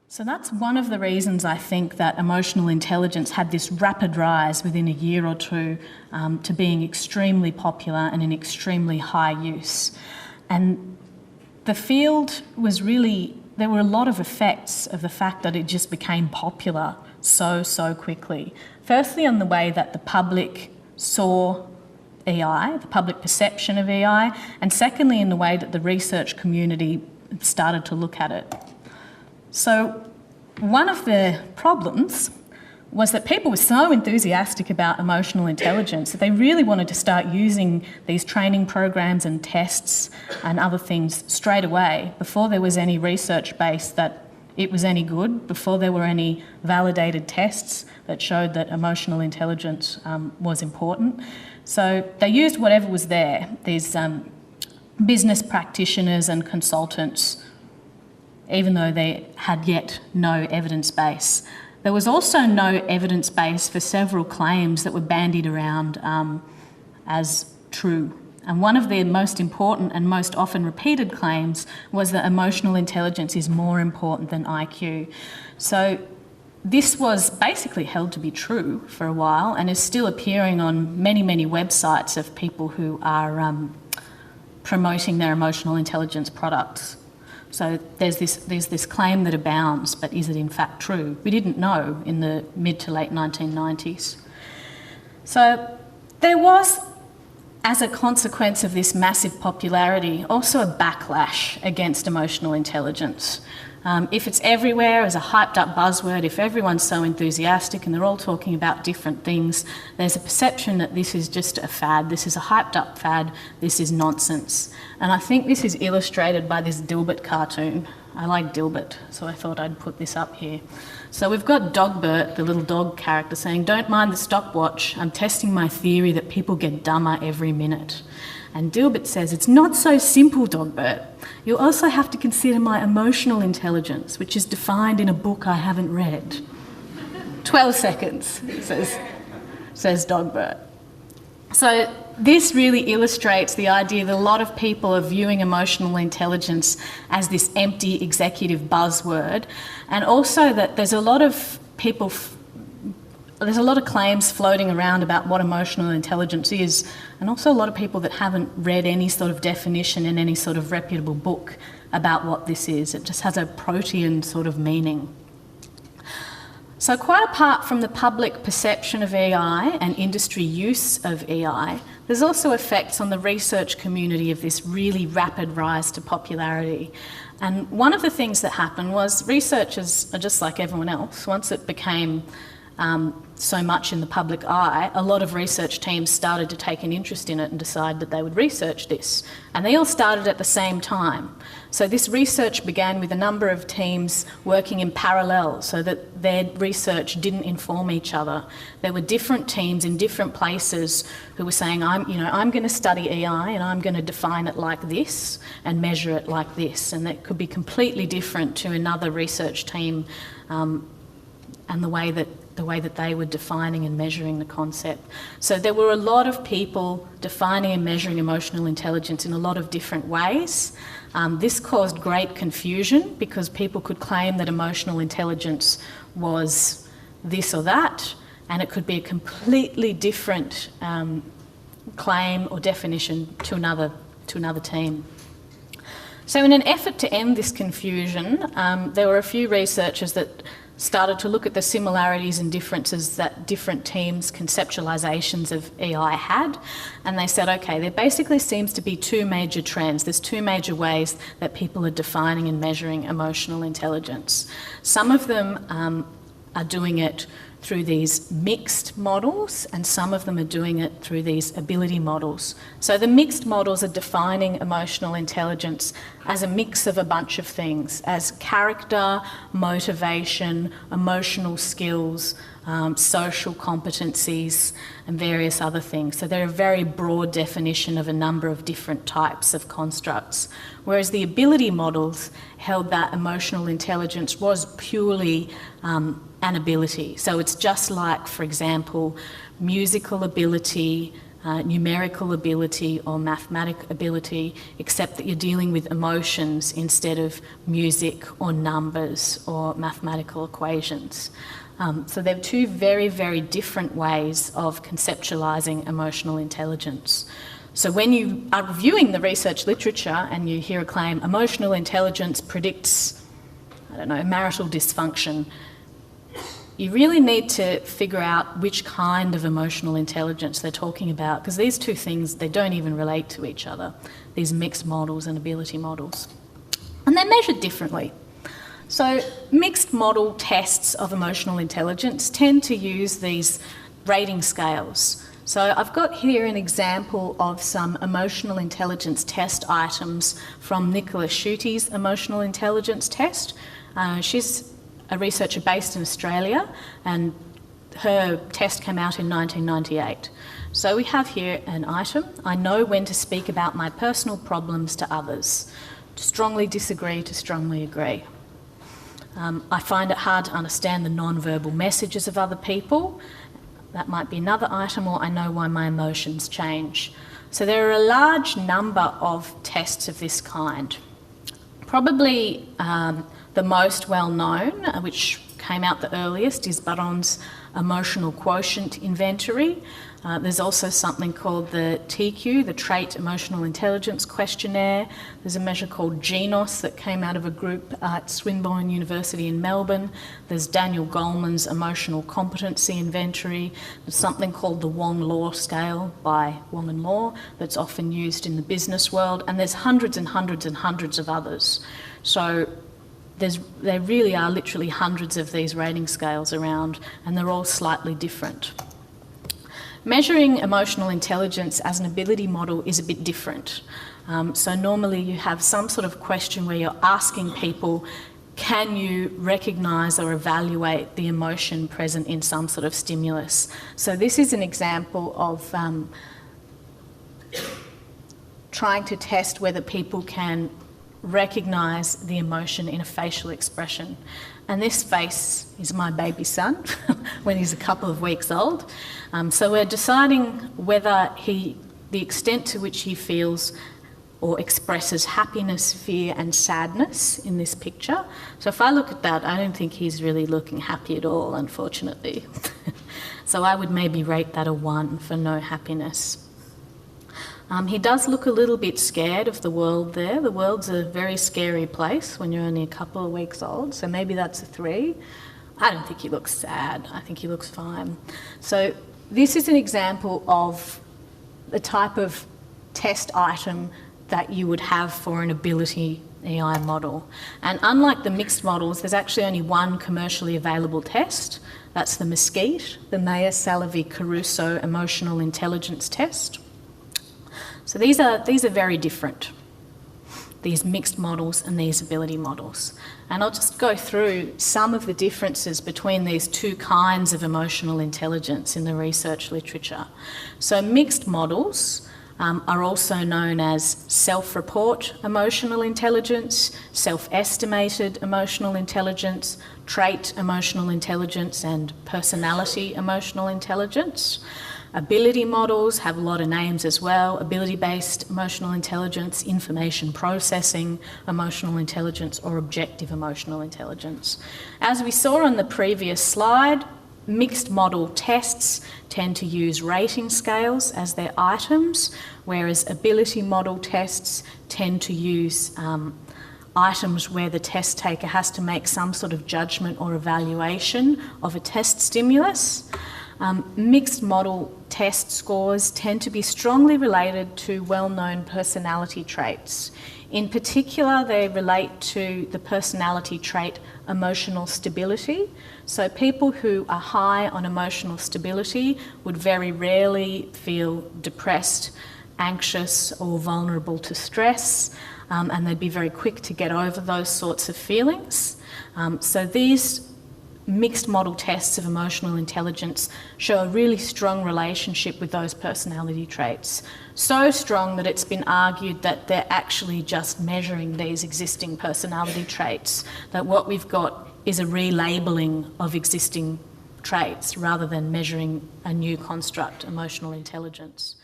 So that's one of the reasons I think that emotional intelligence had this rapid rise within a year or two to being extremely popular and in extremely high use. And the field was really, there were a lot of effects of the fact that it just became popular so quickly. Firstly, on the way that the public saw AI, the public perception of AI, and secondly, in the way that the research community started to look at it. So one of the problems was that people were so enthusiastic about emotional intelligence that they really wanted to start using these training programs and tests and other things straight away before there was any research base that it was any good, before there were any validated tests that showed that emotional intelligence was important. So they used whatever was there, these business practitioners and consultants, even though they had yet no evidence base. There was also no evidence base for several claims that were bandied around as true. And one of the most important and most often repeated claims was that emotional intelligence is more important than IQ. So this was basically held to be true for a while and is still appearing on many websites of people who are promoting their emotional intelligence products. So there's this claim that abounds, but is it in fact true? We didn't know in the mid to late 1990s. So there was, as a consequence of this massive popularity, also a backlash against emotional intelligence. If it's everywhere as a hyped up buzzword, if everyone's so enthusiastic and they're all talking about different things, there's a perception that this is just a fad, this is a hyped up fad, this is nonsense. And I think this is illustrated by this Dilbert cartoon. I like Dilbert, so I thought I'd put this up here. So we've got Dogbert, the little dog character, saying, "Don't mind the stopwatch, I'm testing my theory that people get dumber every minute." And Dilbert says, "It's not so simple, Dogbert. You'll also have to consider my emotional intelligence, which is defined in a book I haven't read." 12 seconds, says Dogbert. So this really illustrates the idea that a lot of people are viewing emotional intelligence as this empty executive buzzword, and also that there's a lot of claims floating around about what emotional intelligence is, and also a lot of people that haven't read any sort of definition in any sort of reputable book about what this is. It just has a protean sort of meaning. So quite apart from the public perception of AI and industry use of AI, there's also effects on the research community of this really rapid rise to popularity. And one of the things that happened was researchers are just like everyone else. Once it became so much in the public eye, a lot of research teams started to take an interest in it and decide that they would research this. And they all started at the same time. So this research began with a number of teams working in parallel so that their research didn't inform each other. There were different teams in different places who were saying, I'm going to study AI and I'm going to define it like this and measure it like this. And that could be completely different to another research team and the way that they were defining and measuring the concept. So there were a lot of people defining and measuring emotional intelligence in a lot of different ways. This caused great confusion because people could claim that emotional intelligence was this or that, and it could be a completely different claim or definition to another team. So in an effort to end this confusion, there were a few researchers that started to look at the similarities and differences that different teams' conceptualisations of AI had, and they said, okay, there basically seems to be two major trends. There's two major ways that people are defining and measuring emotional intelligence. Some of them are doing it through these mixed models, and some of them are doing it through these ability models. So the mixed models are defining emotional intelligence as a mix of a bunch of things, as character, motivation, emotional skills, social competencies, and various other things. So they're a very broad definition of a number of different types of constructs. Whereas the ability models held that emotional intelligence was purely an ability. So it's just like, for example, musical ability, numerical ability or mathematic ability, except that you're dealing with emotions instead of music or numbers or mathematical equations. So they're two very, very different ways of conceptualising emotional intelligence. So when you are reviewing the research literature and you hear a claim, emotional intelligence predicts, I don't know, marital dysfunction, you really need to figure out which kind of emotional intelligence they're talking about, because these two things, they don't even relate to each other, these mixed models and ability models. And they're measured differently. So mixed model tests of emotional intelligence tend to use these rating scales. So I've got here an example of some emotional intelligence test items from Nicola Schute's emotional intelligence test. She's a researcher based in Australia, and her test came out in 1998. So we have here an item: I know when to speak about my personal problems to others. To strongly disagree, to strongly agree. I find it hard to understand the non-verbal messages of other people. That might be another item, or I know why my emotions change. So there are a large number of tests of this kind. Probably the most well-known, which came out the earliest, is Baron's emotional quotient inventory. There's also something called the TQ, the Trait Emotional Intelligence Questionnaire. There's a measure called GENOS that came out of a group at Swinburne University in Melbourne. There's Daniel Goleman's Emotional Competency Inventory. There's something called the Wong-Law Scale by Wong and Law that's often used in the business world, and there's hundreds and hundreds and hundreds of others. So there really are literally hundreds of these rating scales around, and they're all slightly different. Measuring emotional intelligence as an ability model is a bit different. So normally you have some sort of question where you're asking people, can you recognise or evaluate the emotion present in some sort of stimulus? So this is an example of trying to test whether people can recognise the emotion in a facial expression. And this face is my baby son when he's a couple of weeks old. So we're deciding whether the extent to which he feels or expresses happiness, fear and sadness in this picture. So if I look at that, I don't think he's really looking happy at all, unfortunately. So I would maybe rate that a 1 for no happiness. He does look a little bit scared of the world there. The world's a very scary place when you're only a couple of weeks old, so maybe that's a 3. I don't think he looks sad. I think he looks fine. So this is an example of the type of test item that you would have for an ability EI model. And unlike the mixed models, there's actually only one commercially available test. That's the Mesquite, the Mayer-Salovey-Caruso Emotional Intelligence Test. So these are very different, these mixed models and these ability models. And I'll just go through some of the differences between these two kinds of emotional intelligence in the research literature. So mixed models are also known as self-report emotional intelligence, self-estimated emotional intelligence, trait emotional intelligence, and personality emotional intelligence. Ability models have a lot of names as well: ability-based emotional intelligence, information processing emotional intelligence, or objective emotional intelligence. As we saw on the previous slide, mixed model tests tend to use rating scales as their items, whereas ability model tests tend to use items where the test taker has to make some sort of judgment or evaluation of a test stimulus. Mixed model test scores tend to be strongly related to well-known personality traits. In particular, they relate to the personality trait emotional stability. So people who are high on emotional stability would very rarely feel depressed, anxious, or vulnerable to stress, and they'd be very quick to get over those sorts of feelings. So these mixed model tests of emotional intelligence show a really strong relationship with those personality traits. So strong that it's been argued that they're actually just measuring these existing personality traits, that what we've got is a relabelling of existing traits rather than measuring a new construct, emotional intelligence.